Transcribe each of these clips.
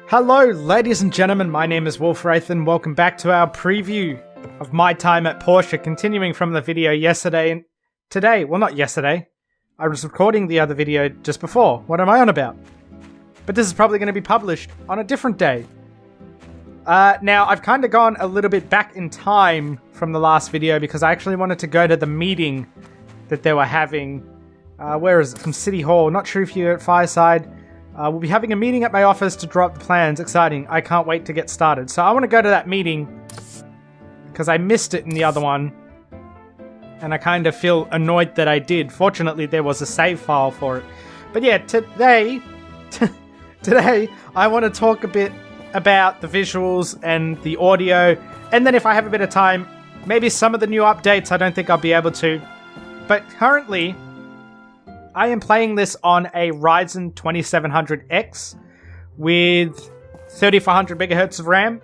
Hello, ladies and gentlemen, my name is Wraith, and welcome back to our preview of my time at Portia, continuing from the video yesterday and today. Well, not yesterday. I was recording the other video just before. What am I on about? But this is probably going to be published on a different day. Now, I've kind of gone a little bit back in time from the last video because I actually wanted to go to the meeting that they were having. Where is it? From City Hall. Not sure if you're at Fireside. We'll be having a meeting at my office to draw up the plans. Exciting. I can't wait to get started. So I want to go to that meeting because I missed it in the other one. And I kind of feel annoyed that I did. Fortunately, there was a save file for it. But yeah, today I want to talk a bit about the visuals and the audio. And then if I have a bit of time, maybe some of the new updates. I don't think I'll be able to. But currently, I am playing this on a Ryzen 2700X with 3400 megahertz of RAM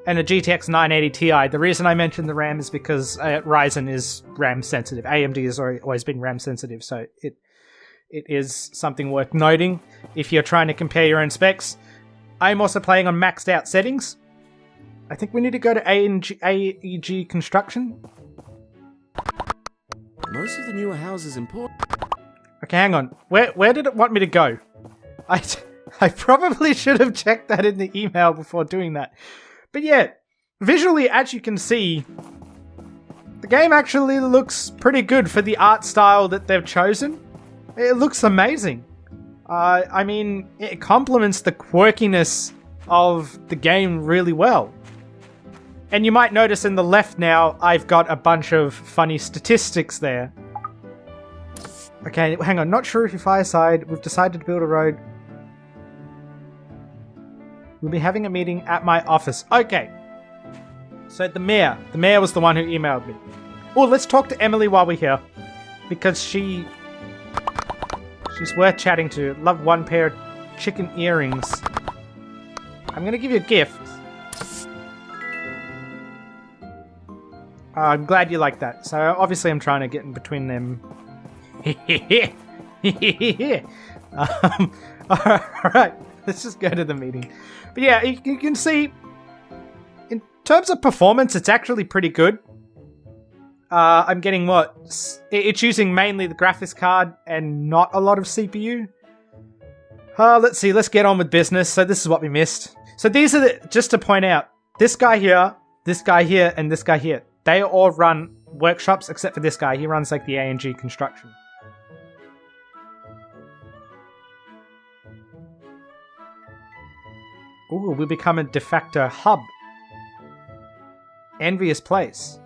and a GTX 980 Ti. The reason I mentioned the RAM is because Ryzen is RAM sensitive. AMD has always been RAM sensitive, so it is something worth noting if you're trying to compare your own specs. I'm also playing on maxed out settings. I think we need to go to AEG construction. Most of the newer houses in Portia. Okay, hang on. Where did it want me to go? I probably should have checked that in the email before doing that. But yeah, visually, as you can see, the game actually looks pretty good for the art style that they've chosen. It looks amazing. I mean, it complements the quirkiness of the game really well. And you might notice in the left now, I've got a bunch of funny statistics there. Okay, hang on. Not sure if you're Fireside. We've decided to build a road. We'll be having a meeting at my office. Okay. So the mayor. The mayor was the one who emailed me. Oh, let's talk to Emily while we're here. Because she's worth chatting to. Love one pair of chicken earrings. I'm going to give you a gift. I'm glad you like that. So obviously I'm trying to get in between them. Alright, let's just go to the meeting. But yeah, you can see, in terms of performance, it's actually pretty good. I'm getting what? It's using mainly the graphics card and not a lot of CPU. Let's see, let's get on with business. So this is what we missed. So these are just to point out, this guy here, and this guy here. They all run workshops except for this guy. He runs like the ANG construction. Ooh, we become a de facto hub. Envious place.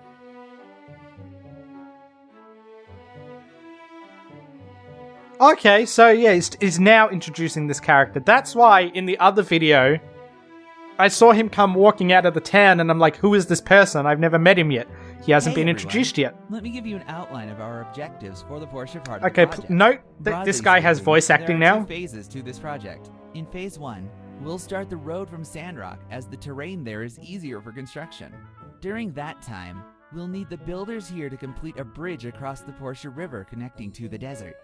Okay, so yeah, he's now introducing this character. That's why in the other video, I saw him come walking out of the town and I'm like, who is this person? I've never met him yet. He hasn't been introduced yet. Let me give you an outline of our objectives for the Portia part of the project. Note that this guy has voice acting now. There are 2 phases to this project. In phase 1, we'll start the road from Sandrock as the terrain there is easier for construction. During that time, we'll need the builders here to complete a bridge across the Portia River connecting to the desert.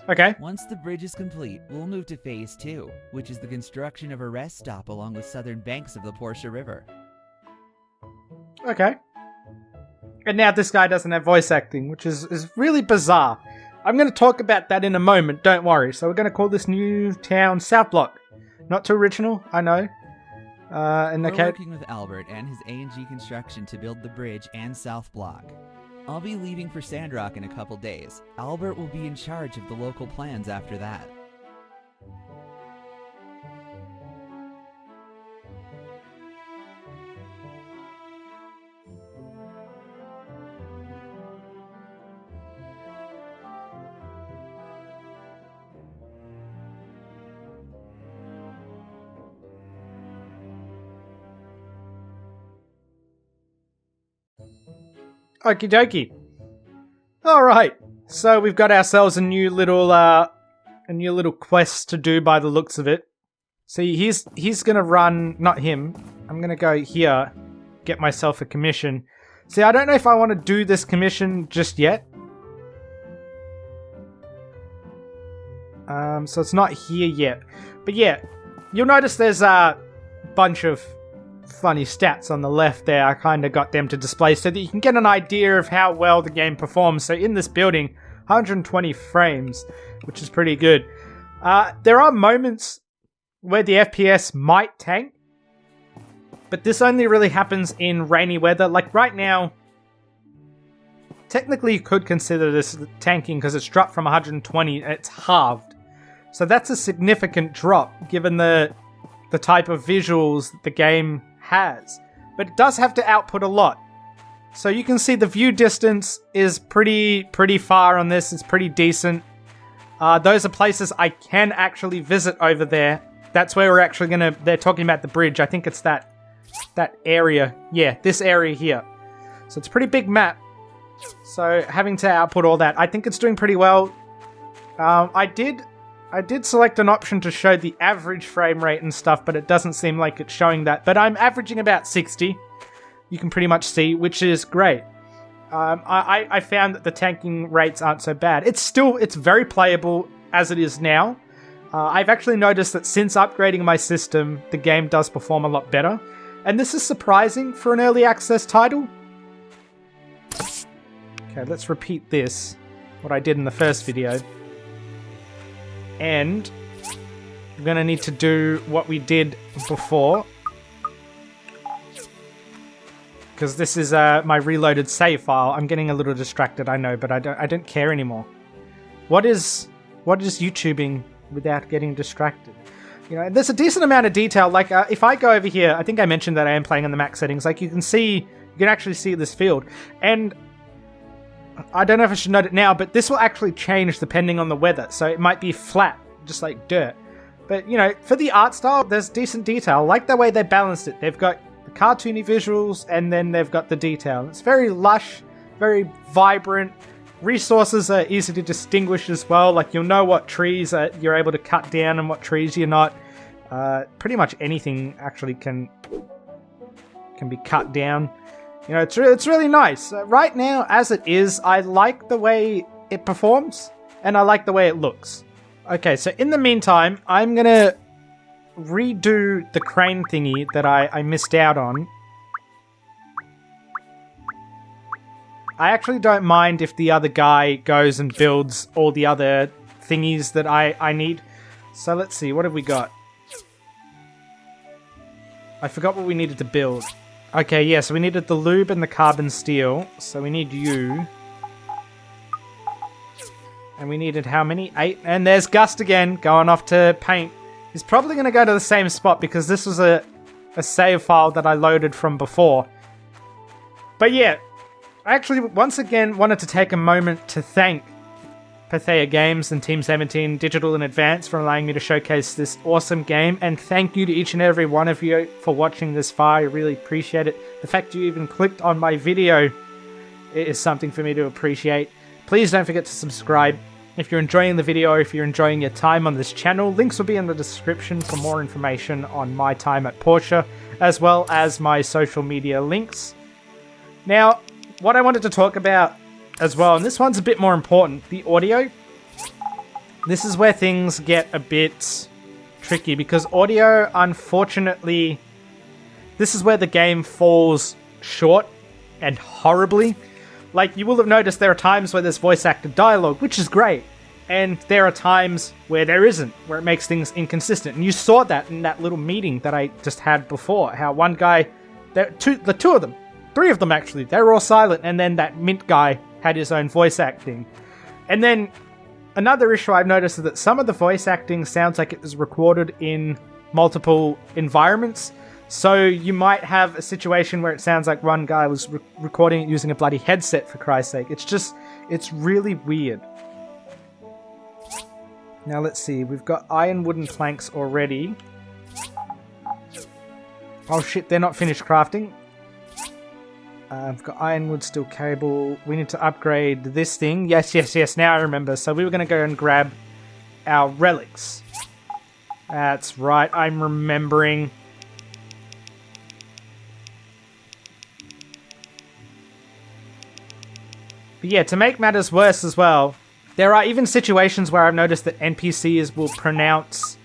Okay. Once the bridge is complete, we'll move to phase 2, which is the construction of a rest stop along the southern banks of the Portia River. Okay. And now this guy doesn't have voice acting, which is really bizarre. I'm going to talk about that in a moment, don't worry. So we're going to call this new town South Block. Not too original, I know. We're working with Albert and his A&G construction to build the bridge and South Block. I'll be leaving for Sandrock in a couple days. Albert will be in charge of the local plans after that. Okie dokie. Alright, so we've got ourselves a new little quest to do by the looks of it. See, he's gonna run, not him. I'm gonna go here, get myself a commission. See, I don't know if I want to do this commission just yet. So it's not here yet. But yeah, You'll notice there's a bunch of funny stats on the left there. I kind of got them to display so that you can get an idea of how well the game performs. So in this building, 120 frames, which is pretty good. There are moments where the FPS might tank, but this only really happens in rainy weather. Like right now, technically you could consider this tanking because it's dropped from 120 and it's halved. So that's a significant drop given the type of visuals the game has. But it does have to output a lot. So you can see the view distance is pretty far on this. It's pretty decent. Those are places I can actually visit over there. That's where we're actually they're talking about the bridge. I think it's that area. Yeah, this area here. So it's a pretty big map. So having to output all that, I think it's doing pretty well. I did select an option to show the average frame rate and stuff, but it doesn't seem like it's showing that. But I'm averaging about 60. You can pretty much see, which is great. I found that the tanking rates aren't so bad. It's very playable as it is now. I've actually noticed that since upgrading my system, the game does perform a lot better. And this is surprising for an early access title. Okay, let's repeat this, what I did in the first video. And I'm going to need to do what we did before. Because this is my reloaded save file. I'm getting a little distracted, I know, but I don't care anymore. What is YouTubing without getting distracted? You know, there's a decent amount of detail. Like if I go over here, I think I mentioned that I am playing on the max settings. Like you can actually see this field. And I don't know if I should note it now, but this will actually change depending on the weather. So it might be flat, just like dirt. But, you know, for the art style, there's decent detail. I like the way they balanced it. They've got the cartoony visuals, and then they've got the detail. It's very lush, very vibrant. Resources are easy to distinguish as well. Like, you'll know what trees you're able to cut down and what trees you're not. Pretty much anything actually can be cut down. You know, it's really nice. Right now, as it is, I like the way it performs, and I like the way it looks. Okay, so in the meantime, I'm going to redo the crane thingy that I missed out on. I actually don't mind if the other guy goes and builds all the other thingies that I need. So let's see, what have we got? I forgot what we needed to build. Okay, yeah, so we needed the lube and the carbon steel. So we need you. And we needed how many? 8. And there's Gust again, going off to paint. He's probably going to go to the same spot because this was a save file that I loaded from before. But yeah, I actually once again wanted to take a moment to thank Pathea Games and Team 17 Digital in advance for allowing me to showcase this awesome game, and thank you to each and every one of you for watching this far. I really appreciate it. The fact you even clicked on my video is something for me to appreciate. Please don't forget to subscribe if you're enjoying the video or if you're enjoying your time on this channel. Links will be in the description for more information on my time at Portia, as well as my social media links. Now, what I wanted to talk about as well, and this one's a bit more important, the audio. This is where things get a bit tricky because audio, unfortunately, this is where the game falls short and horribly. Like, you will have noticed there are times where there's voice acted dialogue, which is great, and there are times where there isn't, where it makes things inconsistent. And you saw that in that little meeting that I just had before, how one guy, the two of them, 3 of them actually, they were all silent, and then that Mint guy had his own voice acting. And then another issue I've noticed is that some of the voice acting sounds like it was recorded in multiple environments. So you might have a situation where it sounds like one guy was recording it using a bloody headset, for Christ's sake. It's really weird. Now let's see, we've got iron wooden planks already. Oh shit, they're not finished crafting. I've got ironwood, steel cable. We need to upgrade this thing. Yes, now I remember. So we were going to go and grab our relics. That's right, I'm remembering. But yeah, to make matters worse as well, there are even situations where I've noticed that NPCs will pronounce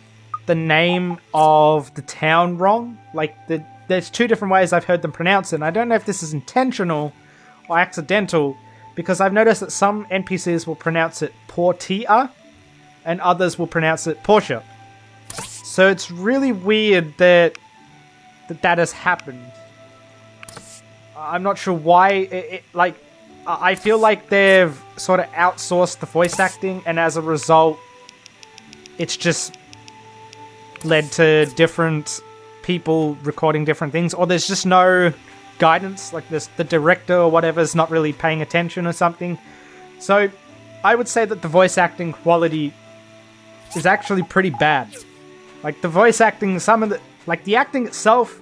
the name of the town wrong. Like, there's two different ways I've heard them pronounce it, and I don't know if this is intentional or accidental, because I've noticed that some NPCs will pronounce it Portia, and others will pronounce it Portia. So it's really weird that has happened. I'm not sure why. I feel like they've sort of outsourced the voice acting, and as a result, it's just led to different people recording different things, or there's just no guidance, like the director or whatever is not really paying attention or something. So I would say that the voice acting quality is actually pretty bad. Like, the voice acting, the acting itself,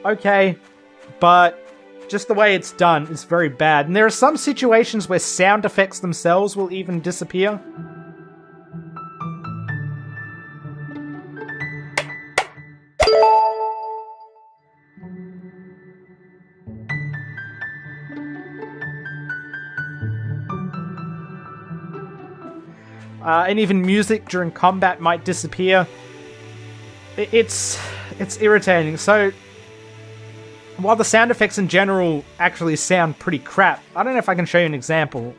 okay, but just the way it's done is very bad. And there are some situations where sound effects themselves will even disappear. And even music during combat might disappear. It's irritating. So, while the sound effects in general actually sound pretty crap, I don't know if I can show you an example.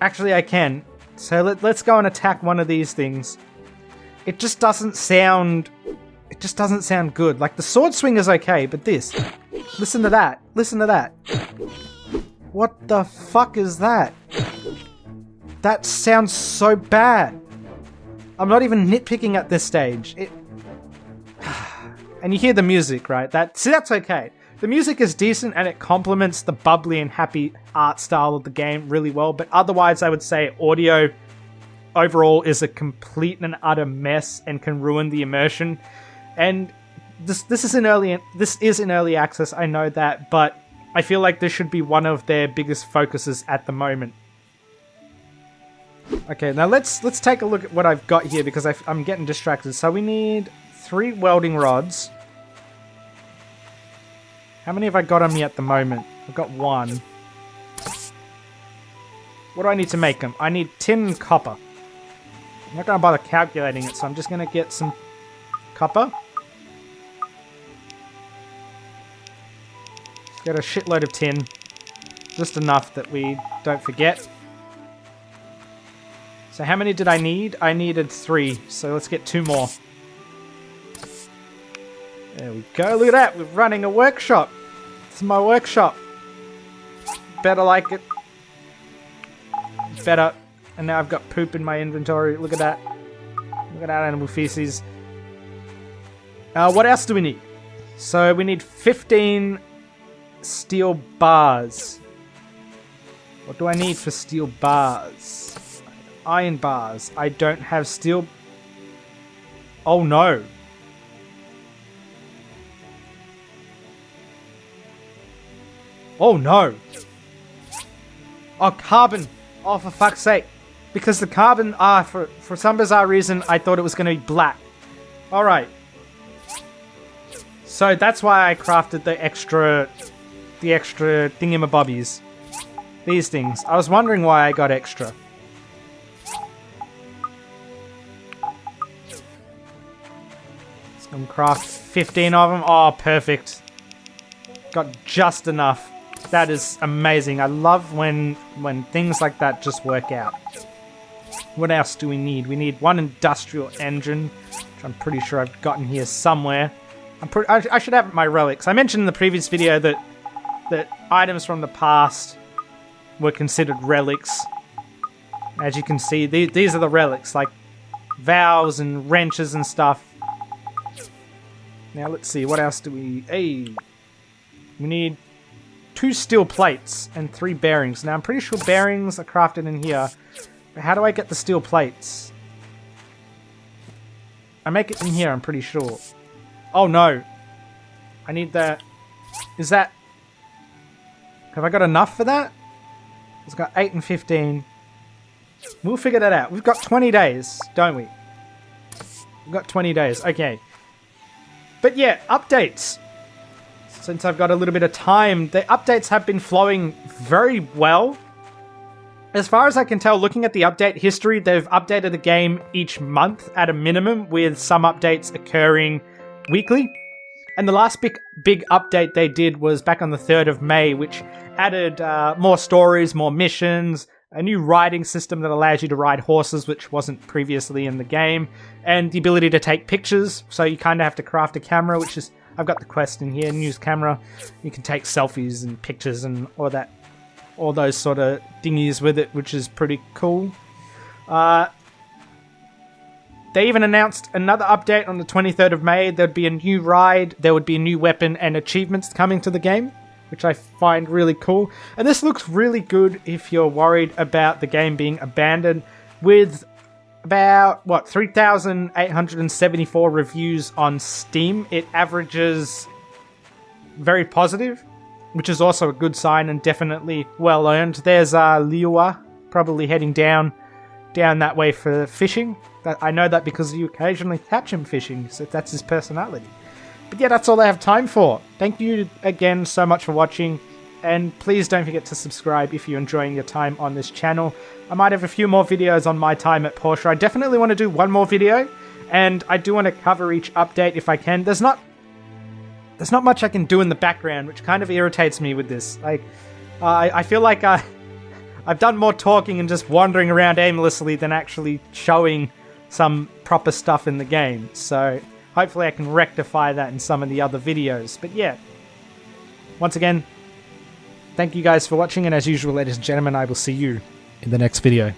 Actually, I can. So let's go and attack one of these things. It just doesn't sound good. Like, the sword swing is okay, but this. Listen to that. Listen to that. What the fuck is that? That sounds so bad. I'm not even nitpicking at this stage. And you hear the music, right? See, that's okay. The music is decent and it complements the bubbly and happy art style of the game really well, but otherwise I would say audio overall is a complete and utter mess and can ruin the immersion. And this is in early access, I know that, but I feel like this should be one of their biggest focuses at the moment. Okay, now let's take a look at what I've got here, because I'm getting distracted. So we need 3 welding rods. How many have I got on me at the moment? I've got 1. What do I need to make them? I need tin and copper. I'm not going to bother calculating it, so I'm just going to get some copper. Let's get a shitload of tin. Just enough that we don't forget. So how many did I need? I needed 3, so let's get 2 more. There we go, look at that, we're running a workshop. This is my workshop. Better like it. Better. And now I've got poop in my inventory, look at that. Look at that animal feces. What else do we need? So we need 15 steel bars. What do I need for steel bars? Iron bars. I don't have steel... Oh no. Oh no. Oh, carbon. Oh, for fuck's sake. Because the carbon, for some bizarre reason, I thought it was going to be black. Alright. So that's why I crafted the extra thingamabobbies. These things. I was wondering why I got extra. And craft 15 of them. Oh, perfect. Got just enough. That is amazing. I love when things like that just work out. What else do we need? We need 1 industrial engine, which I'm pretty sure I've gotten here somewhere. I should have my relics. I mentioned in the previous video that items from the past were considered relics. As you can see, these are the relics, like valves and wrenches and stuff. Now let's see, what else do we... Hey! We need 2 steel plates and 3 bearings. Now I'm pretty sure bearings are crafted in here. But how do I get the steel plates? I make it in here, I'm pretty sure. Oh no! I need that... Is that... Have I got enough for that? It's got 8 and 15. We'll figure that out. We've got 20 days, don't we? We've got 20 days, okay. But yeah, updates. Since I've got a little bit of time, the updates have been flowing very well. As far as I can tell, looking at the update history, they've updated the game each month at a minimum, with some updates occurring weekly. And the last big update they did was back on the 3rd of May, which added more stories, more missions, a new riding system that allows you to ride horses, which wasn't previously in the game, and the ability to take pictures. So you kind of have to craft a camera, which is, I've got the quest in here, use camera. You can take selfies and pictures and all those sort of dingies with it, which is pretty cool. They even announced another update on the 23rd of May. There'd be a new ride, there would be a new weapon and achievements coming to the game, which I find really cool. And this looks really good if you're worried about the game being abandoned, with about, 3,874 reviews on Steam. It averages very positive, which is also a good sign and definitely well earned. There's Liua probably heading down that way for fishing. I know that because you occasionally catch him fishing, so that's his personality. But yeah, that's all I have time for. Thank you again so much for watching, and please don't forget to subscribe if you're enjoying your time on this channel. I might have a few more videos on my time at Portia. I definitely want to do one more video, and I do want to cover each update if I can. There's not much I can do in the background, which kind of irritates me with this. Like, I feel like I've done more talking and just wandering around aimlessly than actually showing some proper stuff in the game. So hopefully I can rectify that in some of the other videos. But yeah, once again, thank you guys for watching, and as usual, ladies and gentlemen, I will see you in the next video.